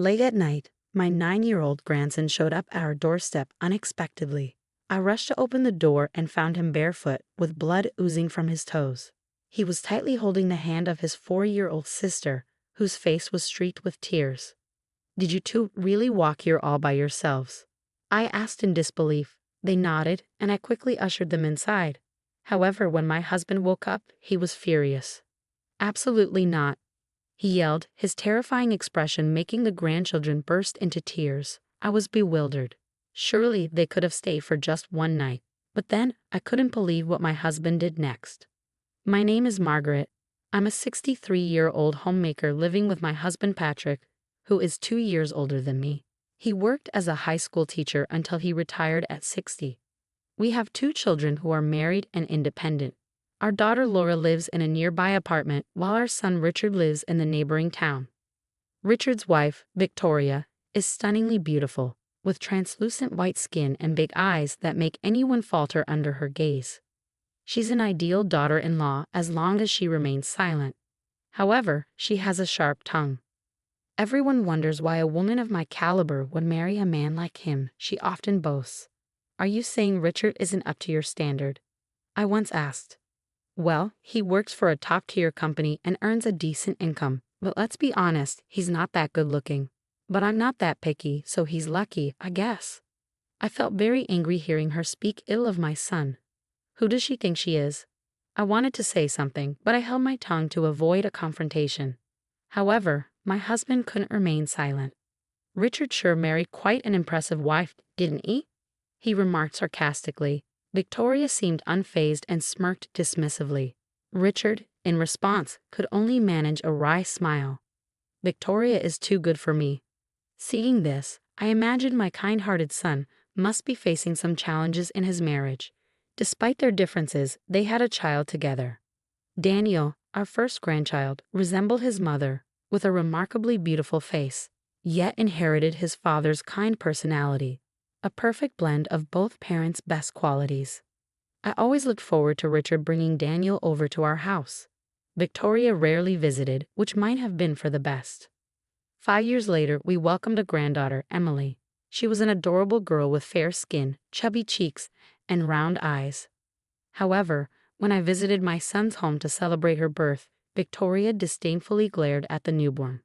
Late at night, my 9-year-old grandson showed up at our doorstep unexpectedly. I rushed to open the door and found him barefoot, with blood oozing from his toes. He was tightly holding the hand of his 4-year-old sister, whose face was streaked with tears. "Did you two really walk here all by yourselves?" I asked in disbelief. They nodded, and I quickly ushered them inside. However, when my husband woke up, he was furious. "Absolutely not," he yelled, his terrifying expression making the grandchildren burst into tears. I was bewildered. Surely they could have stayed for just one night. But then I couldn't believe what my husband did next. "My name is Margaret. I'm a 63-year-old homemaker living with my husband Patrick, who is 2 years older than me. He worked as a high school teacher until he retired at 60. We have 2 children who are married and independent. Our daughter Laura lives in a nearby apartment while our son Richard lives in the neighboring town. Richard's wife, Victoria, is stunningly beautiful, with translucent white skin and big eyes that make anyone falter under her gaze. She's an ideal daughter-in-law as long as she remains silent. However, she has a sharp tongue. Everyone wonders why a woman of my caliber would marry a man like him, she often boasts. Are you saying Richard isn't up to your standard? I once asked. Well, he works for a top-tier company and earns a decent income, but let's be honest, he's not that good-looking. But I'm not that picky, so he's lucky, I guess. I felt very angry hearing her speak ill of my son. Who does she think she is? I wanted to say something, but I held my tongue to avoid a confrontation. However, my husband couldn't remain silent. Richard sure married quite an impressive wife, didn't he? He remarked sarcastically. Victoria seemed unfazed and smirked dismissively. Richard, in response, could only manage a wry smile. Victoria is too good for me. Seeing this, I imagined my kind-hearted son must be facing some challenges in his marriage. Despite their differences, they had a child together. Daniel, our first grandchild, resembled his mother, with a remarkably beautiful face, yet inherited his father's kind personality, a perfect blend of both parents' best qualities. I always looked forward to Richard bringing Daniel over to our house. Victoria rarely visited, which might have been for the best. 5 years later, we welcomed a granddaughter, Emily. She was an adorable girl with fair skin, chubby cheeks, and round eyes. However, when I visited my son's home to celebrate her birth, Victoria disdainfully glared at the newborn.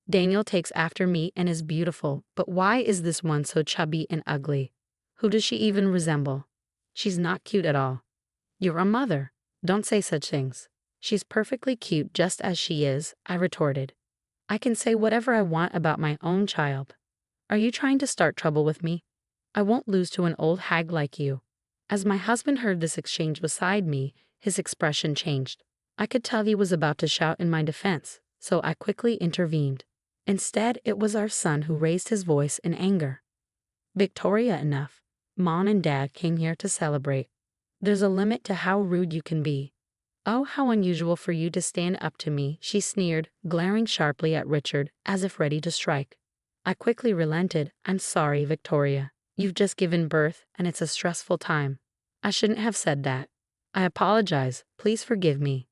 Daniel takes after me and is beautiful, but why is this one so chubby and ugly? Who does she even resemble? She's not cute at all. You're a mother. Don't say such things. She's perfectly cute just as she is, I retorted. I can say whatever I want about my own child. Are you trying to start trouble with me? I won't lose to an old hag like you. As my husband heard this exchange beside me, his expression changed. I could tell he was about to shout in my defense, so I quickly intervened. Instead, it was our son who raised his voice in anger. Victoria, enough. Mom and Dad came here to celebrate. There's a limit to how rude you can be. Oh, how unusual for you to stand up to me, she sneered, glaring sharply at Richard, as if ready to strike. I quickly relented. I'm sorry, Victoria. You've just given birth, and it's a stressful time. I shouldn't have said that. I apologize. Please forgive me.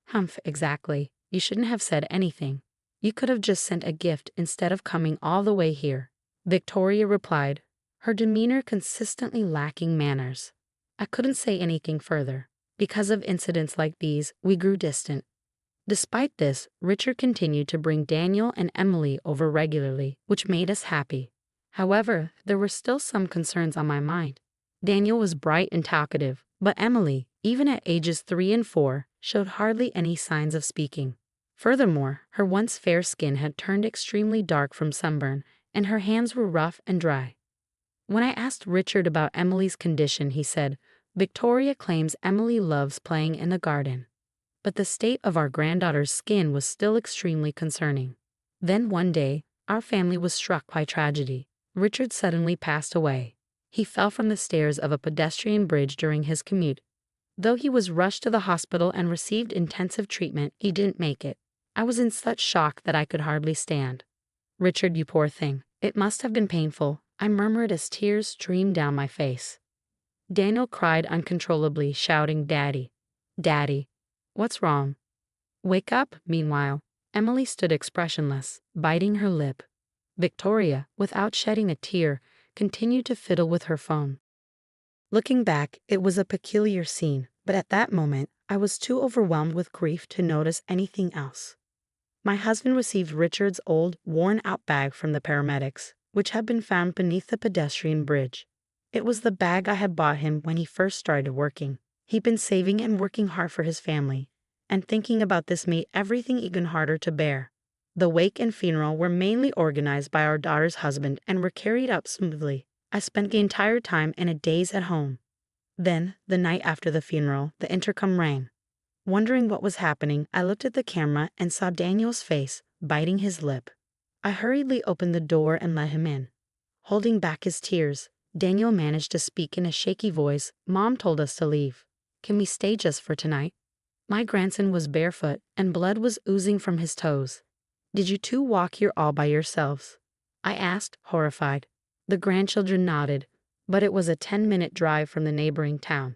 Humph, exactly. You shouldn't have said anything. You could have just sent a gift instead of coming all the way here, Victoria replied, her demeanor consistently lacking manners. I couldn't say anything further. Because of incidents like these, we grew distant. Despite this, Richard continued to bring Daniel and Emily over regularly, which made us happy. However, there were still some concerns on my mind. Daniel was bright and talkative, but Emily, even at ages 3 and 4, showed hardly any signs of speaking. Furthermore, her once fair skin had turned extremely dark from sunburn, and her hands were rough and dry. When I asked Richard about Emily's condition, he said, Victoria claims Emily loves playing in the garden. But the state of our granddaughter's skin was still extremely concerning. Then one day, our family was struck by tragedy. Richard suddenly passed away. He fell from the stairs of a pedestrian bridge during his commute. Though he was rushed to the hospital and received intensive treatment, he didn't make it. I was in such shock that I could hardly stand. Richard, you poor thing. It must have been painful, I murmured as tears streamed down my face. Daniel cried uncontrollably, shouting, Daddy, Daddy, what's wrong? Wake up, meanwhile. Emily stood expressionless, biting her lip. Victoria, without shedding a tear, continued to fiddle with her phone. Looking back, it was a peculiar scene, but at that moment, I was too overwhelmed with grief to notice anything else. My husband received Richard's old, worn-out bag from the paramedics, which had been found beneath the pedestrian bridge. It was the bag I had bought him when he first started working. He'd been saving and working hard for his family, and thinking about this made everything even harder to bear. The wake and funeral were mainly organized by our daughter's husband and were carried out smoothly. I spent the entire time in a daze at home. Then, the night after the funeral, the intercom rang. Wondering what was happening, I looked at the camera and saw Daniel's face, biting his lip. I hurriedly opened the door and let him in. Holding back his tears, Daniel managed to speak in a shaky voice. "Mom told us to leave. Can we stay just for tonight?" My grandson was barefoot, and blood was oozing from his toes. "Did you two walk here all by yourselves?" I asked, horrified. The grandchildren nodded, but it was a 10-minute drive from the neighboring town.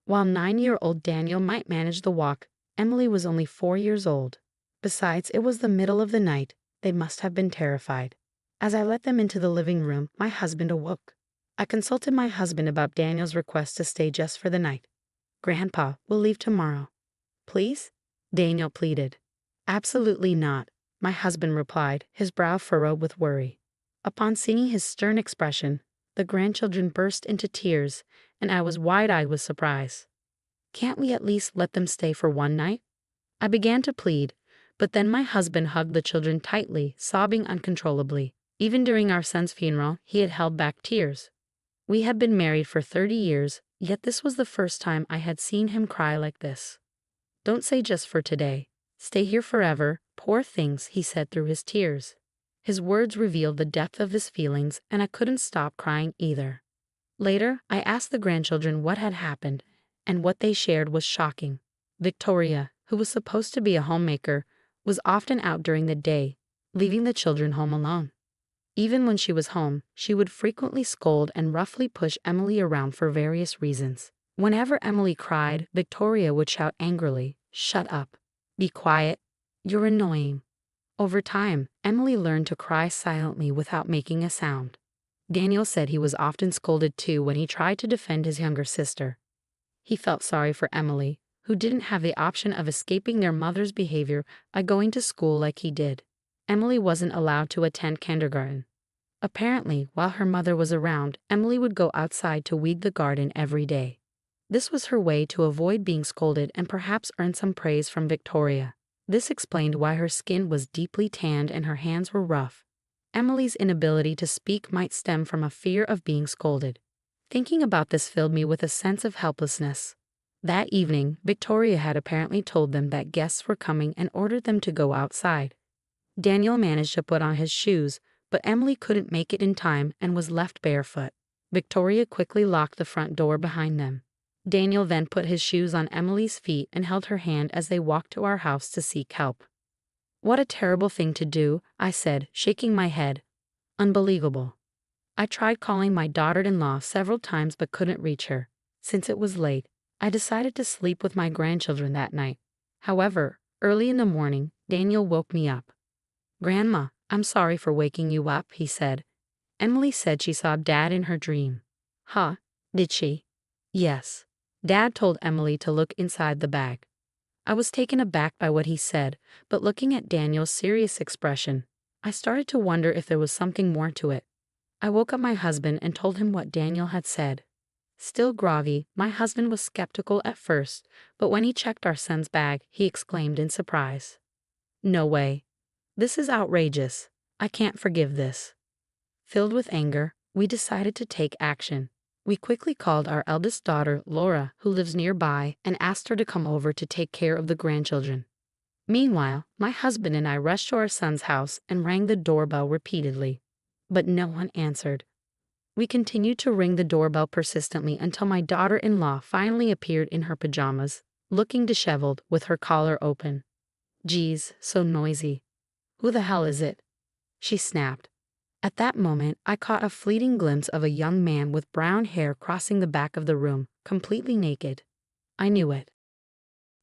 While 9-year-old Daniel might manage the walk, Emily was only 4 years old. Besides, it was the middle of the night. They must have been terrified. As I let them into the living room, my husband awoke. I consulted my husband about Daniel's request to stay just for the night. "Grandpa, we'll leave tomorrow." "Please?" Daniel pleaded. "Absolutely not," my husband replied, his brow furrowed with worry. Upon seeing his stern expression, the grandchildren burst into tears, and I was wide-eyed with surprise. "Can't we at least let them stay for one night?" I began to plead, but then my husband hugged the children tightly, sobbing uncontrollably. Even during our son's funeral, he had held back tears. We had been married for 30 years, yet this was the first time I had seen him cry like this. "Don't say just for today. Stay here forever, poor things," he said through his tears. His words revealed the depth of his feelings, and I couldn't stop crying either. Later, I asked the grandchildren what had happened, and what they shared was shocking. Victoria, who was supposed to be a homemaker, was often out during the day, leaving the children home alone. Even when she was home, she would frequently scold and roughly push Emily around for various reasons. Whenever Emily cried, Victoria would shout angrily, "Shut up. Be quiet. You're annoying." Over time, Emily learned to cry silently without making a sound. Daniel said he was often scolded too when he tried to defend his younger sister. He felt sorry for Emily, who didn't have the option of escaping their mother's behavior by going to school like he did. Emily wasn't allowed to attend kindergarten. Apparently, while her mother was around, Emily would go outside to weed the garden every day. This was her way to avoid being scolded and perhaps earn some praise from Victoria. This explained why her skin was deeply tanned and her hands were rough. Emily's inability to speak might stem from a fear of being scolded. Thinking about this filled me with a sense of helplessness. That evening, Victoria had apparently told them that guests were coming and ordered them to go outside. Daniel managed to put on his shoes, but Emily couldn't make it in time and was left barefoot. Victoria quickly locked the front door behind them. Daniel then put his shoes on Emily's feet and held her hand as they walked to our house to seek help. "What a terrible thing to do," I said, shaking my head. "Unbelievable." I tried calling my daughter-in-law several times but couldn't reach her. Since it was late, I decided to sleep with my grandchildren that night. However, early in the morning, Daniel woke me up. "Grandma, I'm sorry for waking you up," he said. "Emily said she saw Dad in her dream." "Huh? Did she?" "Yes. Dad told Emily to look inside the bag." I was taken aback by what he said, but looking at Daniel's serious expression, I started to wonder if there was something more to it. I woke up my husband and told him what Daniel had said. Still groggy, my husband was skeptical at first, but when he checked our son's bag, he exclaimed in surprise, "No way. This is outrageous. I can't forgive this." Filled with anger, we decided to take action. We quickly called our eldest daughter, Laura, who lives nearby, and asked her to come over to take care of the grandchildren. Meanwhile, my husband and I rushed to our son's house and rang the doorbell repeatedly, but no one answered. We continued to ring the doorbell persistently until my daughter-in-law finally appeared in her pajamas, looking disheveled with her collar open. "Geez, so noisy. Who the hell is it?" she snapped. At that moment, I caught a fleeting glimpse of a young man with brown hair crossing the back of the room, completely naked. I knew it.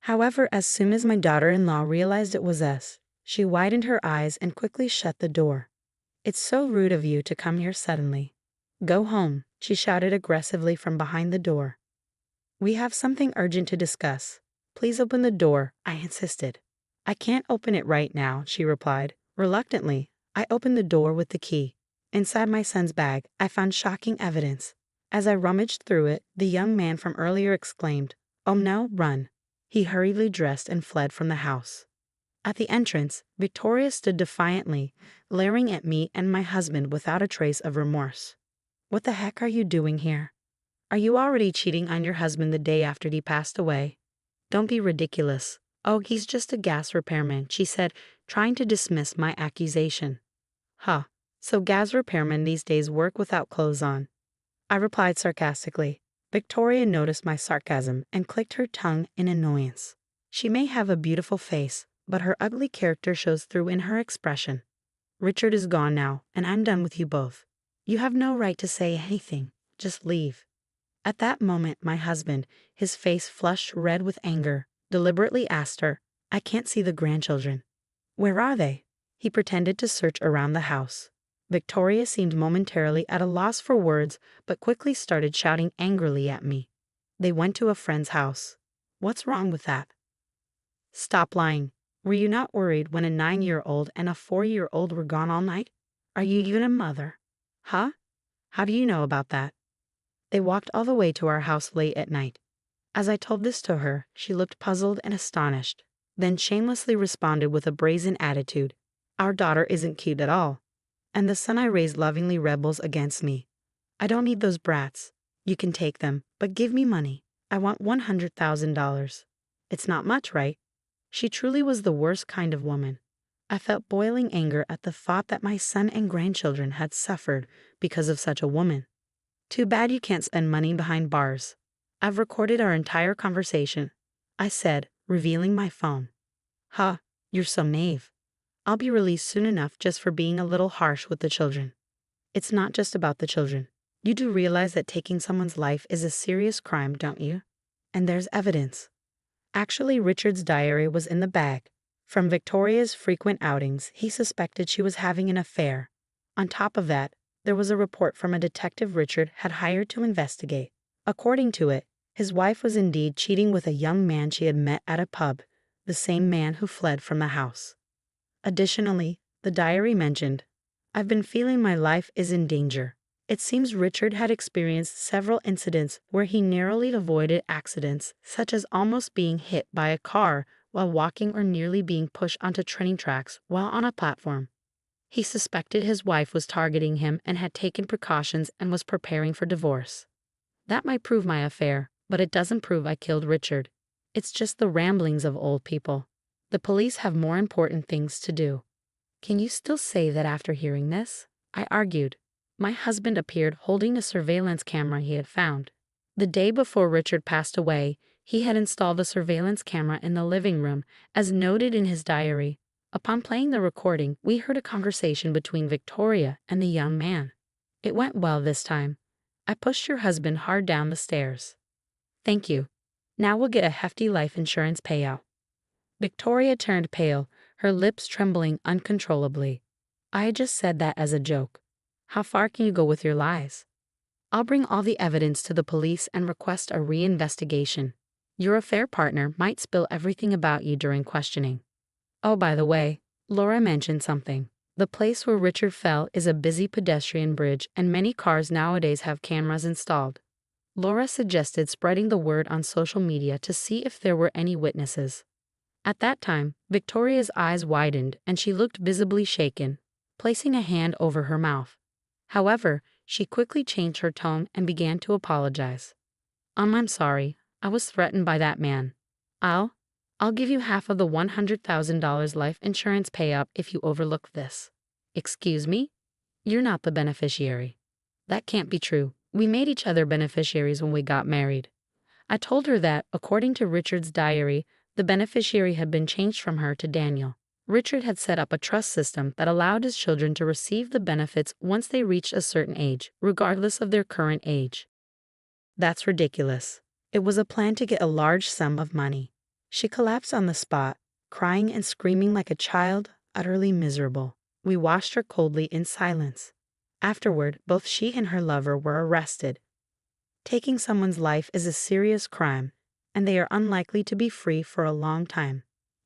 However, as soon as my daughter-in-law realized it was us, she widened her eyes and quickly shut the door. It's so rude of you to come here suddenly. Go home, she shouted aggressively from behind the door. We have something urgent to discuss. Please open the door, I insisted. I can't open it right now, she replied. Reluctantly, I opened the door with the key. Inside my son's bag, I found shocking evidence. As I rummaged through it, the young man from earlier exclaimed, "Oh no, run." He hurriedly dressed and fled from the house. At the entrance, Victoria stood defiantly, glaring at me and my husband without a trace of remorse. What the heck are you doing here? Are you already cheating on your husband the day after he passed away? Don't be ridiculous. Oh, he's just a gas repairman, she said, trying to dismiss my accusation. Huh, so gas repairmen these days work without clothes on. I replied sarcastically. Victoria noticed my sarcasm and clicked her tongue in annoyance. She may have a beautiful face, but her ugly character shows through in her expression. Richard is gone now, and I'm done with you both. You have no right to say anything. Just leave. At that moment, my husband, his face flushed red with anger, deliberately asked her, I can't see the grandchildren. Where are they? He pretended to search around the house. Victoria seemed momentarily at a loss for words, but quickly started shouting angrily at me. They went to a friend's house. What's wrong with that? Stop lying. Were you not worried when a 9-year-old and a 4-year-old were gone all night? Are you even a mother? Huh? How do you know about that? They walked all the way to our house late at night. As I told this to her, she looked puzzled and astonished, then shamelessly responded with a brazen attitude. Our daughter isn't cute at all. And the son I raised lovingly rebels against me. I don't need those brats. You can take them, but give me money. I want $100,000. It's not much, right? She truly was the worst kind of woman. I felt boiling anger at the thought that my son and grandchildren had suffered because of such a woman. Too bad you can't spend money behind bars. I've recorded our entire conversation, I said, revealing my phone. Huh, you're so naive. I'll be released soon enough just for being a little harsh with the children. It's not just about the children. You do realize that taking someone's life is a serious crime, don't you? And there's evidence. Actually, Richard's diary was in the bag. From Victoria's frequent outings, he suspected she was having an affair. On top of that, there was a report from a detective Richard had hired to investigate. According to it, his wife was indeed cheating with a young man she had met at a pub, the same man who fled from the house. Additionally, the diary mentioned, I've been feeling my life is in danger. It seems Richard had experienced several incidents where he narrowly avoided accidents, such as almost being hit by a car while walking or nearly being pushed onto train tracks while on a platform. He suspected his wife was targeting him and had taken precautions and was preparing for divorce. That might prove my affair, but it doesn't prove I killed Richard. It's just the ramblings of old people. The police have more important things to do. Can you still say that after hearing this? I argued. My husband appeared holding a surveillance camera he had found. The day before Richard passed away, he had installed a surveillance camera in the living room, as noted in his diary. Upon playing the recording, we heard a conversation between Victoria and the young man. It went well this time. I pushed your husband hard down the stairs. Thank you. Now we'll get a hefty life insurance payout. Victoria turned pale, her lips trembling uncontrollably. I had just said that as a joke. How far can you go with your lies? I'll bring all the evidence to the police and request a reinvestigation. Your affair partner might spill everything about you during questioning. Oh, by the way, Laura mentioned something. The place where Richard fell is a busy pedestrian bridge, and many cars nowadays have cameras installed. Laura suggested spreading the word on social media to see if there were any witnesses. At that time, Victoria's eyes widened and she looked visibly shaken, placing a hand over her mouth. However, she quickly changed her tone and began to apologize. I'm sorry. I was threatened by that man. I'll give you half of the $100,000 life insurance payout if you overlook this. Excuse me? You're not the beneficiary. That can't be true. We made each other beneficiaries when we got married. I told her that, according to Richard's diary, the beneficiary had been changed from her to Daniel. Richard had set up a trust system that allowed his children to receive the benefits once they reached a certain age, regardless of their current age. That's ridiculous. It was a plan to get a large sum of money. She collapsed on the spot, crying and screaming like a child, utterly miserable. We watched her coldly in silence. Afterward, both she and her lover were arrested. Taking someone's life is a serious crime, and they are unlikely to be free for a long time.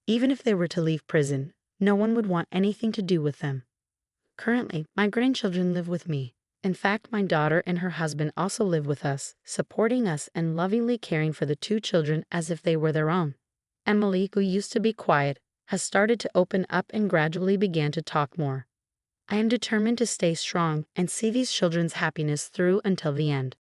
Even if they were to leave prison, no one would want anything to do with them. Currently, my grandchildren live with me. In fact, my daughter and her husband also live with us, supporting us and lovingly caring for the two children as if they were their own. Emily, who used to be quiet, has started to open up and gradually began to talk more. I am determined to stay strong and see these children's happiness through until the end.